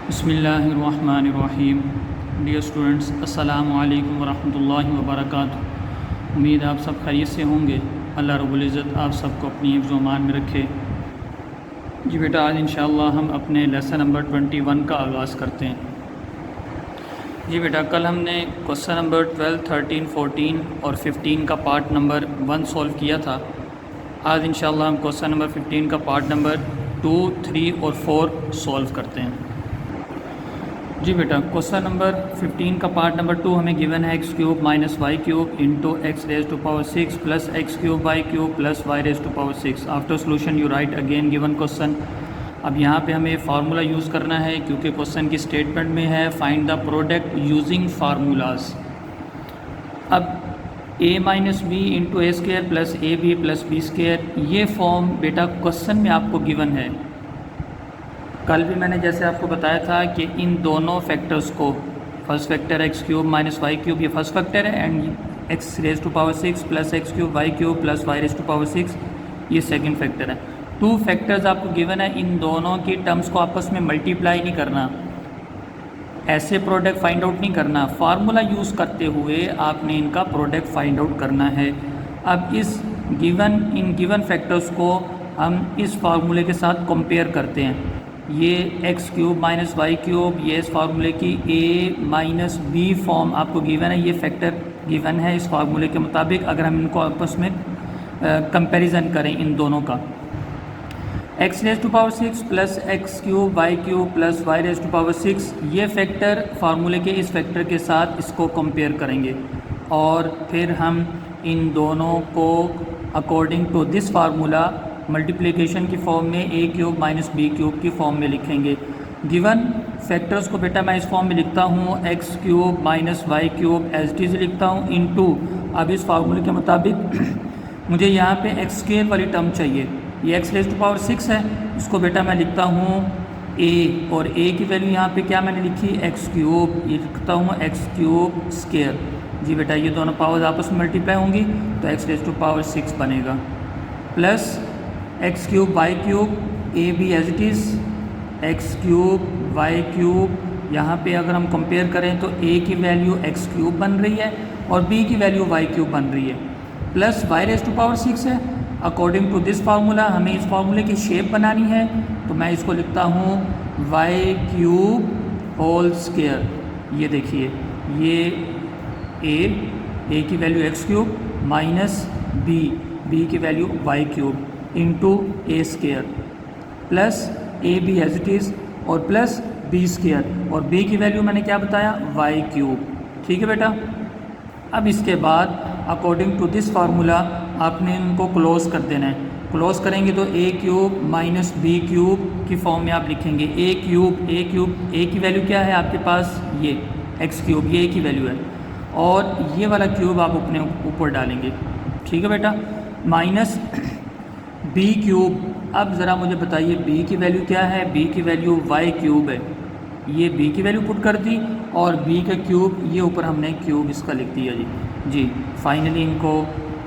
बिस्मिल्लाहिर्रहमानिर्रहीम। Dear students, अस्सलामु अलैकुम वरहमतुल्लाहि वबरकातुहू। उम्मीद आप सब खैरियत से होंगे। अल्लाह रब्बुल इज़्ज़त आप सबको अपनी हिफ्ज़ व अमान में रखे। जी बेटा, आज इंशाअल्लाह हम अपने लेसन नंबर 21 का आगाज़ करते हैं। जी बेटा, कल हमने क्वेश्चन नंबर 12, 13, 14 और 15 का पार्ट नंबर 1 सॉल्व किया था। आज इंशाअल्लाह हम क्वेश्चन नंबर 15 का पार्ट नंबर 2, 3 और 4 सॉल्व करते हैं। जी बेटा, क्वेश्चन नंबर 15 का पार्ट नंबर 2 हमें गिवन है x³ minus y³ into x raise to power 6 plus x³ y³ plus y raise to power 6। After solution you write again given question. अब यहाँ पे हमें फार्मूला यूज़ करना है क्योंकि क्वेश्चन की स्टेटमेंट में है find the product using formulas. अब a minus B into A square plus A B plus B square, ये फॉर्म बेटा क्वेश्चन में आपको गिवन है। कल भी मैंने जैसे आपको बताया था कि इन दोनों फैक्टर्स को, first factor x³ minus y³ ये फर्स्ट फैक्टर है and x raise to power 6 plus x³ y³ plus y raise to power 6 ये सेकंड फैक्टर है। टू फैक्टर्स आपको गिवन है, इन दोनों की टर्म्स को आपस में मल्टीप्लाई नहीं करना, ऐसे प्रोडक्ट फाइंड आउट नहीं करना, फार्मूला यूज़ करते हुए आपने इनका प्रोडक्ट फाइंड आउट करना है। अब इन गिवन फैक्टर्स को हम इस फार्मूले के साथ कंपेयर करते हैं। ये x³ माइनस y³, ये इस फार्मूले की a माइनस बी फॉर्म आपको गिवन है, ये फैक्टर गिवन है इस फार्मूले के मुताबिक। अगर हम इनको आपस में कंपैरिजन करें इन दोनों का, x raise to power 6 plus x³ y³ plus y raise to power 6, ये फैक्टर फार्मूले के इस फैक्टर के साथ इसको कंपेयर करेंगे और फिर हम इन दोनों को according to this formula multiplication की फॉर्म में a³ माइनस b³ की फॉर्म में लिखेंगे। गिवन फैक्टर्स को बेटा मैं इस फॉर्म में लिखता हूँ x³ minus y³ as it is लिखता हूँ इनटू, अब इस फार्मूले के मुताबिक मुझे यहाँ पे x² वाली टर्म चाहिए। ये x रेज़ टू पावर 6 है, इसको बेटा मैं लिखता हूँ a, और a की वैल्यू यहाँ पे क्या मैंने लिखी x³, ये लिखता हूँ x³ स्क्वायर। जी बेटा, ये दोनों पावर्स आपस में मल्टीप्लाई होंगी तो x रेज़ टू पावर 6 बनेगा, plus x³ y³ A B as it is x³ y³। यहाँ पे अगर हम कंपेयर करें तो a की वैल्यू x³ बन रही है और b की वैल्यू y³ बन रही है, plus y raise to power 6 है। अकॉर्डिंग टू दिस फार्मूला हमें इस फार्मूले की शेप बनानी है तो मैं इसको लिखता हूँ y³ होल स्क्वायर। ये देखिए, ये a की वैल्यू x³ माइनस b की value y³ into A square plus A B as it is और प्लस बी स्क्वायर, और b की वैल्यू मैंने क्या बताया y³। ठीक है बेटा। अब इसके बाद अकॉर्डिंग टू दिस फार्मूला आपने इनको क्लोज कर देना है। क्लोज करेंगे तो a³ माइनस b³ की फॉर्म में आप लिखेंगे a की वैल्यू क्या है आपके पास, ये x³, ये a की वैल्यू है, और ये वाला क्यूब आप अपने ऊपर डालेंगे। ठीक है बेटा, माइनस b³। अब ज़रा मुझे बताइए b की वैल्यू क्या है, b की वैल्यू y³ है, ये b की वैल्यू पुट कर दी और b का क्यूब ये ऊपर हमने क्यूब इसका लिख दिया जी। फाइनली इनको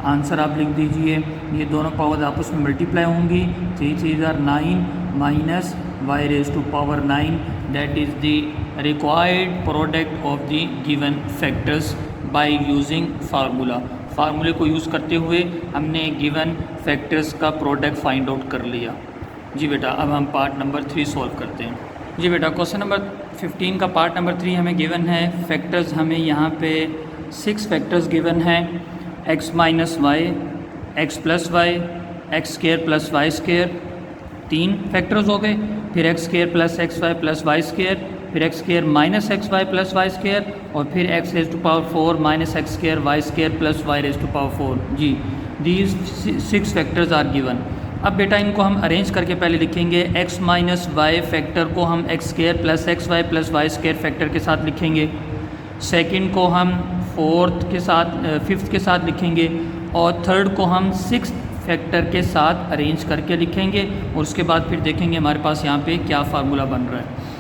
आंसर आप लिख दीजिए। ये दोनों पावर्स आपस में मल्टीप्लाई होंगी, 3 3 are 9 minus y raise to power 9, that is the required product of the given factors by using formula. फार्मूले को यूज़ करते हुए हमने गिवन फैक्टर्स का प्रोडक्ट फाइंड आउट कर लिया। जी बेटा, अब हम पार्ट नंबर 3 सॉल्व करते हैं। जी बेटा, क्वेश्चन नंबर 15 का पार्ट नंबर 3 हमें गिवन है। फैक्टर्स हमें यहाँ पे 6 फैक्टर्स गिवन हैं, x minus Y, X plus Y, X square plus Y square, 3 factors हो गए। फिर x square plus x Y plus Y square, फिर x square minus X Y plus Y square, और फिर x raise to power 4 minus x square Y square plus Y raise to power 4। जी, these 6 factors are given. अब बेटा इनको हम arrange करके पहले लिखेंगे। x माइनस वाई फैक्टर को हम X square plus x Y plus Y square factor के साथ लिखेंगे। सेकंड को हम फिफ्थ के साथ लिखेंगे, और थर्ड को हम 6th फैक्टर के साथ अरेंज करके लिखेंगे, और उसके बाद फिर देखेंगे हमारे पास यहाँ पे क्या फार्मूला बन रहा है।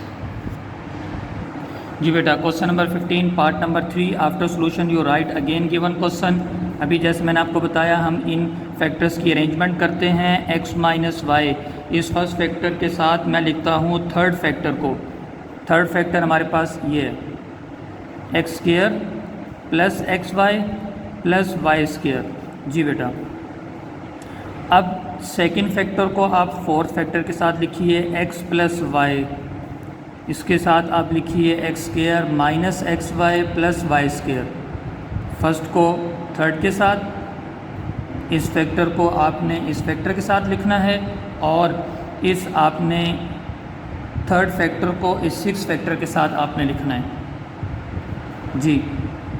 जी बेटा, question number 15 part number 3 after solution you write again given question. अभी जैसे मैंने आपको बताया हम इन फैक्टर्स की अरेंजमेंट करते हैं। x माइनस वाई, इस फर्स्ट फैक्टर के साथ मैं लिखता हूँ थर्ड फैक्टर को, थर्ड फैक्टर हमारे पास ये है, x square plus x Y plus Y square. जी बेटा, अब सेकंड फैक्टर को आप फोर्थ फैक्टर के साथ लिखिए, एक्स प्लस वाई, इसके साथ आप लिखिए X square minus X Y plus Y square. First को थर्ड के साथ, इस फैक्टर को आपने इस फैक्टर के साथ लिखना है, और इस आपने थर्ड फैक्टर को इस सिक्स फैक्टर के साथ आपने लिखना है। जी,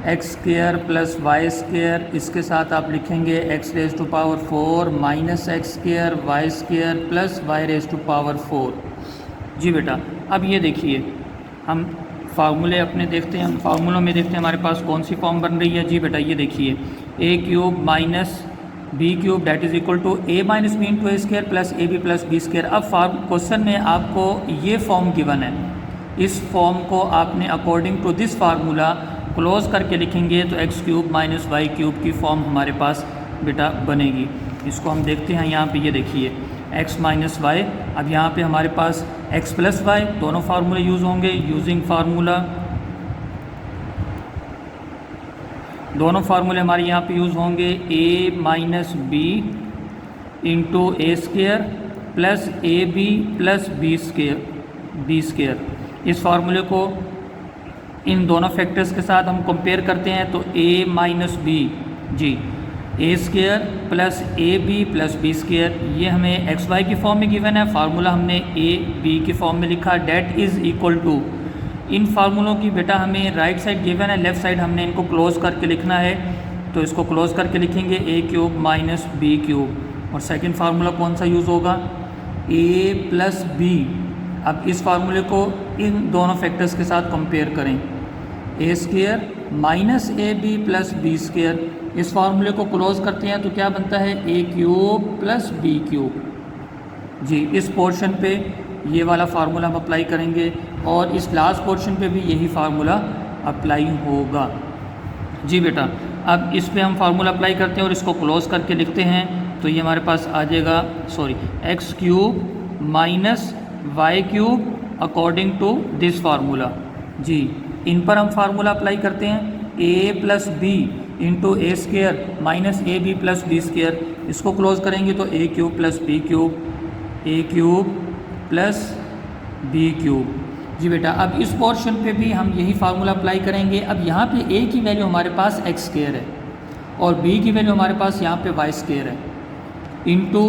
x square plus Y square, इसके साथ आप लिखेंगे x raise to power 4 minus x square Y square plus y raise to power 4। जी बेटा, अब ये देखिए, हम फार्मूले अपने देखते हैं, हम फार्मूलों में देखते हैं हमारे पास कौन सी फॉर्म बन रही है। जी बेटा, ये देखिए, a cube minus b cube that is equal to a minus B into A square plus A B plus B square. अब क्वेश्चन में आपको ये फॉर्म गिवन है, इस फॉर्म को आपने according to this formula close करके लिखेंगे तो x cube minus Y cube की फॉर्म हमारे पास बेटा बनेगी। इसको हम देखते हैं, यहाँ पे ये देखिए एक्स माइनस वाई, अब यहाँ पे हमारे पास एक्स प्लस वाई, दोनों फार्मूले यूज़ होंगे। यूजिंग फार्मूला, दोनों फार्मूले हमारे यहाँ पे यूज़ होंगे, a minus B into A square plus A B plus B square. इस फार्मूले को इन दोनों फैक्टर्स के साथ हम कंपेयर करते हैं तो ए माइनस बी, जी, a square plus A B plus B square, ये हमें एक्स वाई की फॉर्म में गिवन है, फार्मूला हमने ए बी की फॉर्म में लिखा, डेट इज़ इक्वल टू, इन फार्मूलों की बेटा हमें राइट साइड गिवन है, लेफ़्ट साइड हमने इनको क्लोज करके लिखना है, तो इसको क्लोज करके लिखेंगे ए क्यूब माइनस बी क्यूब, और सेकंड फार्मूला कौन सा यूज़ होगा, ए प्लस बी। अब इस फार्मूले को इन दोनों फैक्टर्स के साथ कंपेयर करें, a square minus a B plus B square, इस फार्मूले को क्लोज करते हैं तो क्या बनता है, ए क्यूब प्लस बी क्यूब। जी, इस पोर्शन पे ये वाला फार्मूला हम अप्लाई करेंगे और इस लास्ट पोर्शन पे भी यही फार्मूला अप्लाई होगा। जी बेटा, अब इस पे हम फार्मूला अप्लाई करते हैं और इसको क्लोज करके लिखते हैं तो ये हमारे पास आ जाएगा, x cube minus Y cube according to this formula. जी, इन पर हम फार्मूला अप्लाई करते हैं, a plus b into A square minus a B plus B square, इसको क्लोज करेंगे तो a cube plus b cube, a cube plus b cube. जी बेटा, अब इस पोर्शन पे भी हम यही फार्मूला अप्लाई करेंगे। अब यहाँ पे ए की वैल्यू हमारे पास एक्स स्क्वायर है और बी की वैल्यू हमारे पास यहाँ पे वाई स्क्वायर है, into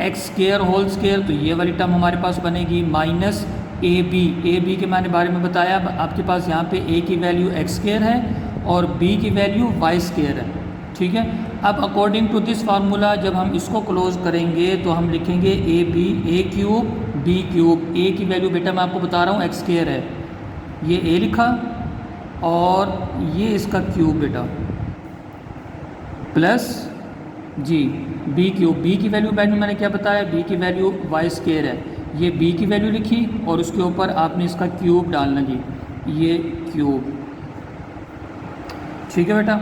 X square whole square, तो ये वाली टर्म हमारे पास बनेगी माइनस ए बी के मैंने बारे में बताया, आपके पास यहाँ पे ए की वैल्यू एक्स स्क्वायर है और बी की वैल्यू वाई स्क्वायर है, ठीक है। अब अकॉर्डिंग टू दिस फार्मूला जब हम इसको क्लोज करेंगे तो हम लिखेंगे a b, a cube b cube, ए की वैल्यू बेटा मैं आपको बता रहा हूँ एक्स स्क्वायर है, ये ए लिखा और ये इसका क्यूब बेटा, प्लस जी बी क्यूब, बी की वैल्यू मैंने क्या बताया, बी की वैल्यू वाई स्क्वायर है, ये बी की वैल्यू लिखी और उसके ऊपर आपने इसका क्यूब डालना जी, ये क्यूब, ठीक है बेटा।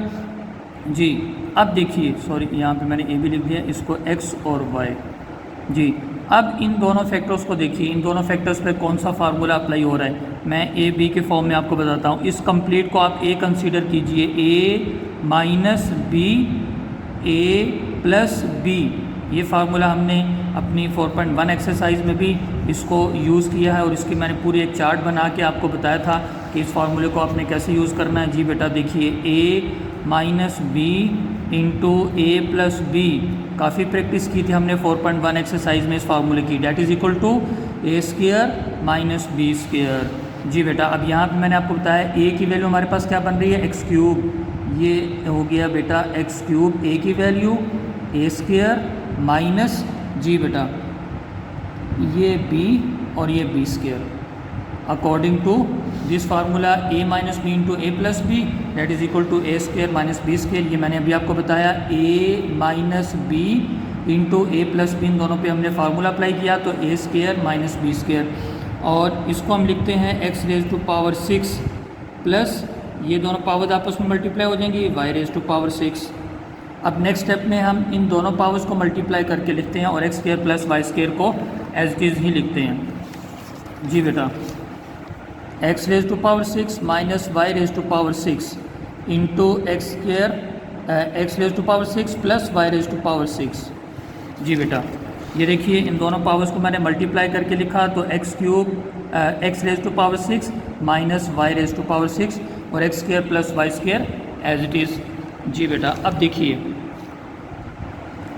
जी, अब देखिए, यहाँ पे मैंने ए भी लिख दिया, इसको एक्स और वाई। जी, अब इन दोनों फैक्टर्स को देखिए, इन दोनों फैक्टर्स पे कौन सा फार्मूला अप्लाई हो रहा है, मैं ए बी के फॉर्म में आपको बताता हूँ। इस कंप्लीट को आप ए कंसीडर कीजिए, ए माइनस बी ए प्लस बी, ये फार्मूला हमने अपनी 4.1 एक्सरसाइज में भी इसको यूज़ किया है और इसकी मैंने पूरी एक चार्ट बना के आपको बताया था कि इस फार्मूले को आपने कैसे यूज़ करना है। जी बेटा, देखिए, a minus B into a plus b, काफ़ी प्रैक्टिस की थी हमने 4.1 एक्सरसाइज में इस फार्मूले की, that is equal to a square minus b square. जी बेटा, अब यहाँ पे मैंने आपको बताया ए की वैल्यू हमारे पास क्या बन रही है, एक्स क्यूब, ये हो गया बेटा एक्स क्यूब, ए की वैल्यू ए स्क्वायर माइनस, जी बेटा ये बी और ये b square, according to this formula a minus B into a plus b that is equal to a square minus b square. ये मैंने अभी आपको बताया, a minus B into a plus b, इन दोनों पे हमने फार्मूला अप्लाई किया तो a square minus b square, और इसको हम लिखते हैं x raise to power 6 plus ये दोनों पावर्स आपस में मल्टीप्लाई हो जाएंगी, वाई रेज टू पावर 6। अब नेक्स्ट स्टेप में हम इन दोनों पावर्स को मल्टीप्लाई करके लिखते हैं और x square plus Y square को एज इट इज़ ही लिखते हैं। जी बेटा, x raise to power 6 minus y raise to power 6 into x square x raise to power 6 plus y raise to power 6। जी बेटा ये देखिए इन दोनों पावर्स को मैंने मल्टीप्लाई करके लिखा तो x cube x raise to power 6 minus y raise to power 6 और x square plus y square as it is. जी बेटा अब देखिए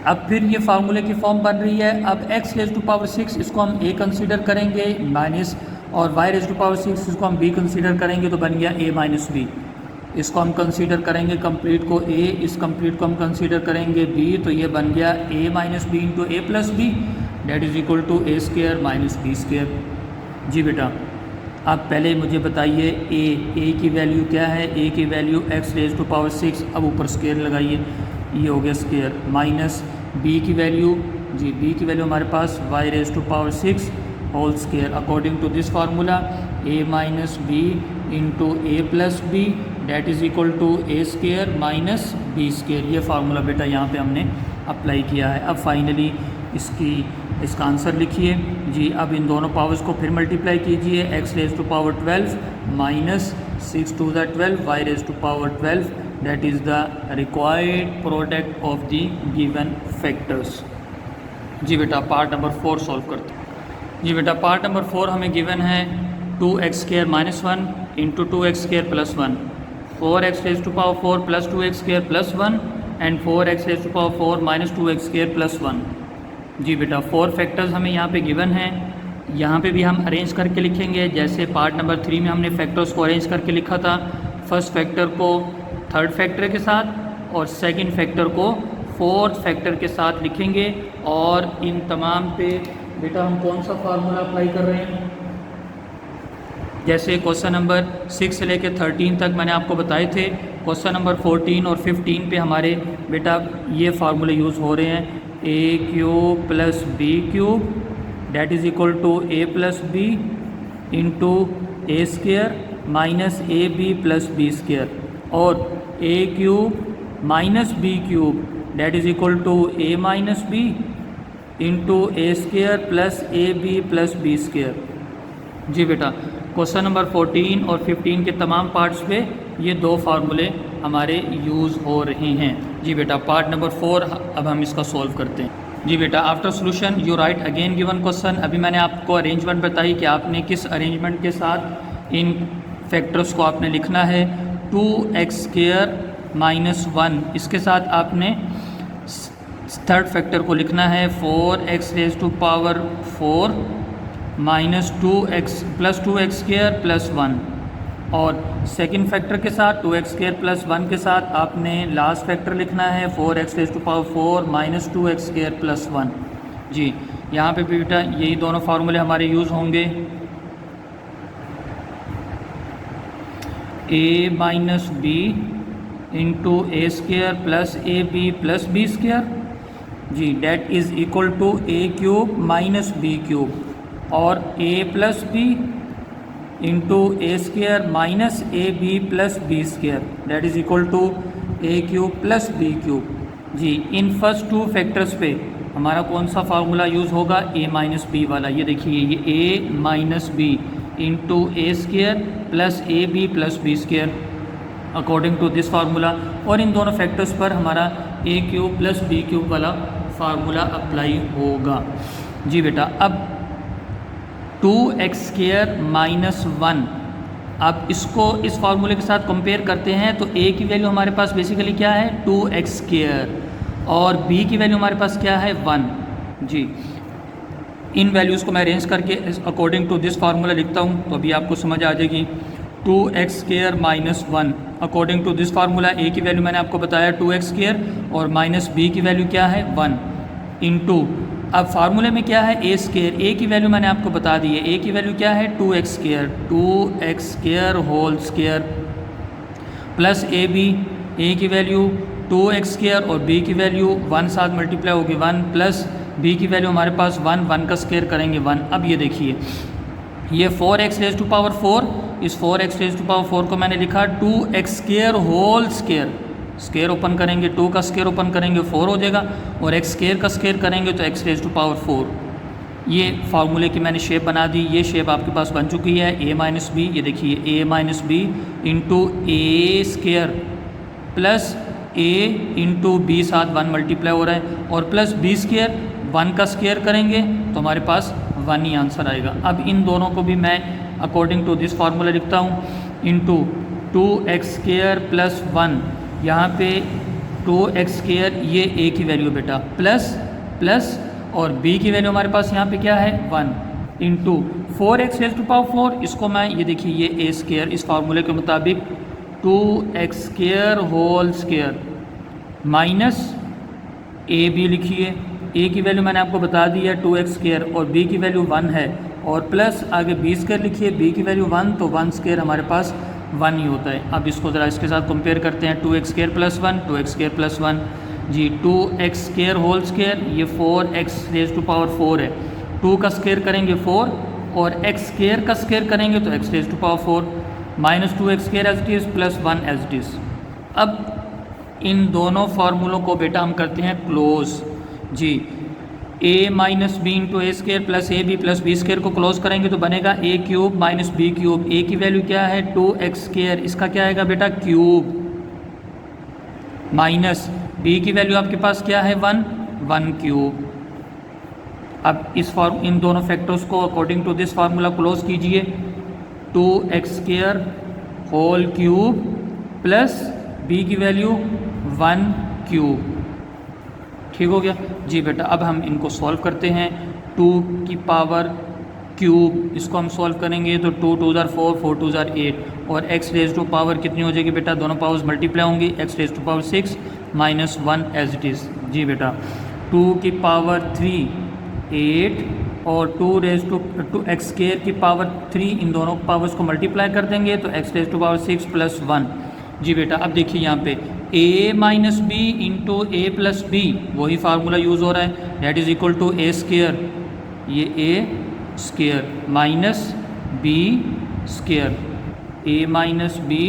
अब फिर ये फार्मूले की फॉर्म बन रही है। अब x रेज टू पावर 6 इसको हम a कंसीडर करेंगे माइनस और y रेज टू पावर 6 इसको हम b कंसीडर करेंगे तो बन गया a माइनस b। इसको हम कंसीडर करेंगे कंप्लीट को a, इस कंप्लीट को हम कंसीडर करेंगे b, तो ये बन गया a minus B into a plus b that is equal to a square minus b square. जी बेटा अब पहले मुझे बताइए a की वैल्यू क्या है। a की value x raise to power 6, अब ऊपर स्क्र लगाइए, ये हो गया स्क्र माइनस b की वैल्यू। जी b की वैल्यू हमारे पास y raise to power 6 whole square according to this formula a minus B into a plus b that is equal to a square minus b square. ये formula बेटा यहाँ पे हमने अप्लाई किया है। अब फाइनली इसका आंसर लिखिए। जी अब इन दोनों पावर्स को फिर मल्टीप्लाई कीजिए, x raise to power 12 minus 6 to the 12 y raise to power 12 that is the required product of the given factors। जी बेटा पार्ट नंबर 4 सॉल्व करते हैं। जी बेटा पार्ट नंबर 4 हमें गिवन है 2x square minus 1 into 2x square plus 1, 4x raise to power 4 plus 2x square plus 1 and 4x raise to power 4 minus 2x square plus 1। जी बेटा 4 factors हमें यहाँ पे गिवन हैं। यहाँ पे भी हम अरेंज करके लिखेंगे जैसे पार्ट नंबर 3 में हमने फैक्टर्स को अरेंज करके लिखा था। फर्स्ट फैक्टर को थर्ड फैक्टर के साथ और सेकंड फैक्टर को फोर्थ फैक्टर के साथ लिखेंगे। और इन तमाम पे बेटा हम कौन सा फार्मूला अप्लाई कर रहे हैं, जैसे क्वेश्चन नंबर 6 से लेकर 13 तक मैंने आपको बताए थे। क्वेश्चन नंबर 14 और 15 पे हमारे बेटा ये फार्मूले यूज़ हो रहे हैं। A cube plus b cube that is equal to a plus b into a square minus a B plus b square और a cube minus b cube that is equal to a minus B into a square plus A B plus b square. जी बेटा question number 14 और 15 के तमाम parts पे ये दो फार्मूले हमारे यूज़ हो रहे हैं। जी बेटा पार्ट नंबर 4 अब हम इसका सॉल्व करते हैं। जी बेटा after solution you write again given question. अभी मैंने आपको अरेंजमेंट बताई कि आपने किस अरेंजमेंट के साथ इन फैक्टर्स को आपने लिखना है। 2x स्क्र माइनस 1 इसके साथ आपने थर्ड फैक्टर को लिखना है 4x raise to power 4 minus 2x plus 2x square plus 1 और सेकंड फैक्टर के साथ 2x स्क्र प्लस 1 के साथ आपने लास्ट फैक्टर लिखना है 4x raise to power 4 minus 2x square plus 1। जी यहाँ पे बेटा यही दोनों फार्मूले हमारे यूज़ होंगे। a minus B into a square plus A B plus b square. जी that is equal to a cube minus b cube और a plus b into a square minus a B plus b square that is equal to a cube plus b cube. जी इन first two factors पे हमारा कौन सा formula use होगा, a minus b वाला। ये देखिए ये a minus B into a square plus A B plus b square according to this formula. और इन दोनों फैक्टर्स पर हमारा a cube plus b cube वाला फार्मूला अप्लाई होगा। जी बेटा अब 2x स्क्र माइनस 1, अब इसको इस फार्मूले के साथ कंपेयर करते हैं तो a की वैल्यू हमारे पास बेसिकली क्या है 2x स्क्र और b की वैल्यू हमारे पास क्या है 1। जी इन वैल्यूज़ को मैं अरेंज करके अकॉर्डिंग टू दिस फार्मूला लिखता हूँ तो अभी आपको समझ आ जाएगी। 2x square minus 1 according to this formula a की वैल्यू मैंने आपको बताया 2x स्क्र और माइनस b की वैल्यू क्या है 1 इंटू अब फार्मूले में क्या है a स्क्र, a की वैल्यू मैंने आपको बता दी है, a की वैल्यू क्या है 2x square whole square plus a की वैल्यू 2x स्क्र और b की वैल्यू 1 साथ मल्टीप्लाई होगी 1 प्लस b की वैल्यू हमारे पास 1 का स्क्र करेंगे 1। अब ये देखिए ये 4x रेज टू पावर 4, इस 4x रेज टू पावर 4 को मैंने लिखा 2x square whole square open करेंगे 2 का स्क्र ओपन करेंगे 4 हो जाएगा और x स्क्र का स्क्र करेंगे तो x रेज टू पावर 4। ये फार्मूले की मैंने शेप बना दी, ये शेप आपके पास बन चुकी है a माइनस बी। ये देखिए a minus B into a square plus a into b, साथ 1 मल्टीप्लाई हो रहा है, और प्लस बी स्केयर, 1 का स्केयर करेंगे तो हमारे पास 1 ही आंसर आएगा। अब इन दोनों को भी मैं अकॉर्डिंग टू दिस फार्मूला लिखता हूँ, इंटू 2x स्केयर प्लस 1, यहाँ पे 2x स्केयर ये a की वैल्यू बेटा, प्लस प्लस और b की वैल्यू हमारे पास यहाँ पे क्या है 1, into 4x rays to power 4, इसको मैं ये देखिए ये a स्केयर, इस फार्मूले के मुताबिक 2x square whole square minus a b लिखिए, a की वैल्यू मैंने आपको बता दी है 2x स्केयर और b की वैल्यू 1 है, और प्लस आगे b स्केयर लिखिए, b की वैल्यू 1, तो 1 स्केयर हमारे पास 1 ही होता है। अब इसको ज़रा इसके साथ कंपेयर करते हैं, 2x square plus 1, 2x square plus 1 जी, 2x स्केयर होल स्केयर, ये 4x रेज़ टू पावर 4 है, 2 का स्केयर करेंगे 4 और x स्केयर का स्केयर करेंगे तो x raise to power 4 minus 2x square as it is plus 1 as it is. अब इन दोनों फार्मूलों को बेटा हम करते हैं क्लोज जी, a minus B into a square plus A B plus b square को क्लोज करेंगे तो बनेगा a cube minus b cube, a की वैल्यू क्या है 2x स्केयर, इसका क्या आएगा बेटा क्यूब, माइनस b की वैल्यू आपके पास क्या है 1 क्यूब। अब इन दोनों फैक्टर्स को according to this formula close कीजिए, 2x square whole cube plus b की वैल्यू 1 क्यूब, ठीक हो गया जी बेटा। अब हम इनको सॉल्व करते हैं, 2 की पावर क्यूब, इसको हम सॉल्व करेंगे तो 2 2 ज़ार 4, 4 2 ज़ार 8, और x रेज़ टू पावर कितनी हो जाएगी बेटा, दोनों पावर्स मल्टीप्लाई होंगी, x raise to power 6 minus 1 as it is जी बेटा। 2 की पावर 3 8 और 2 रेज़ टू x स्केयर की पावर 3, इन दोनों पावर्स को मल्टीप्लाई कर देंगे तो x raise to power 6 plus 1 जी बेटा। अब देखिए यहाँ पे a minus B into a plus b, वही फार्मूला यूज़ हो रहा है, that is equal to a square, ये a square minus b square, a minus B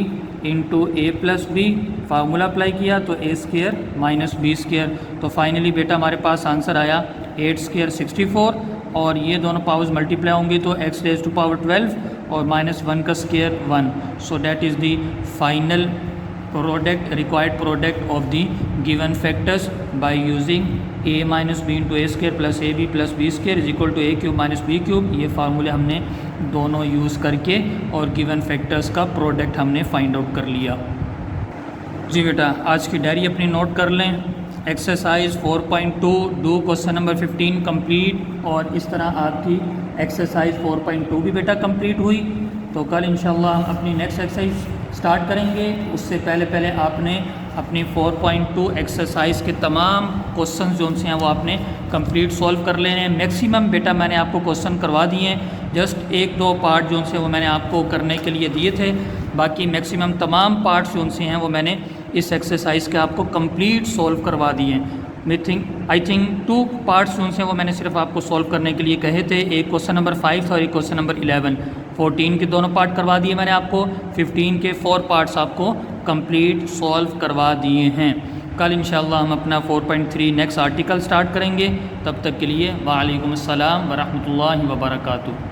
into a plus b, formula apply किया तो a square minus b square, तो finally बेटा हमारे पास आंसर आया 8 स्केयर 64, और ये दोनों पावर्स मल्टीप्लाई होंगे तो x रेज़ टू पावर 12 और माइनस 1 का square 1, so that is the final product, required product of the given factors by using a minus B into a square plus A B plus b square is equal to a cube minus b cube. ये फार्मूले हमने दोनों use करके और given factors का product हमने find out कर लिया जी बेटा। आज की डायरी अपनी नोट कर लें, exercise 4.2 do question number 15 complete, और इस तरह आपकी एक्सरसाइज 4.2 भी बेटा कंप्लीट हुई। तो कल इंशाल्लाह हम अपनी नेक्स्ट एक्सरसाइज स्टार्ट करेंगे, उससे पहले आपने अपनी 4.2 एक्सरसाइज के तमाम क्वेश्चन जो से हैं वो आपने कंप्लीट सॉल्व कर लेने हैं। मैक्सिमम बेटा मैंने आपको क्वेश्चन करवा दिए हैं, जस्ट 1-2 पार्ट जो से वो मैंने आपको करने के लिए दिए थे, बाकी मैक्सिमम तमाम पार्ट्स जो से हैं वो मैंने इस एक्सरसाइज के आपको कंप्लीट सॉल्व करवा दिए हैं। आई थिंक 2 पार्ट्स जो से वो मैंने सिर्फ आपको सॉल्व करने के लिए कहे थे, एक क्वेश्चन नंबर 5 था और एक क्वेश्चन नंबर 11। 14 के दोनों पार्ट करवा दिए मैंने आपको, 15 के 4 पार्ट्स आपको कंप्लीट सॉल्व करवा दिए हैं। कल इंशाल्लाह हम अपना 4.3 नेक्स्ट आर्टिकल स्टार्ट करेंगे। तब तक के लिए वालेकुम अस्सलाम व रहमतुल्लाहि व बरकातुहू।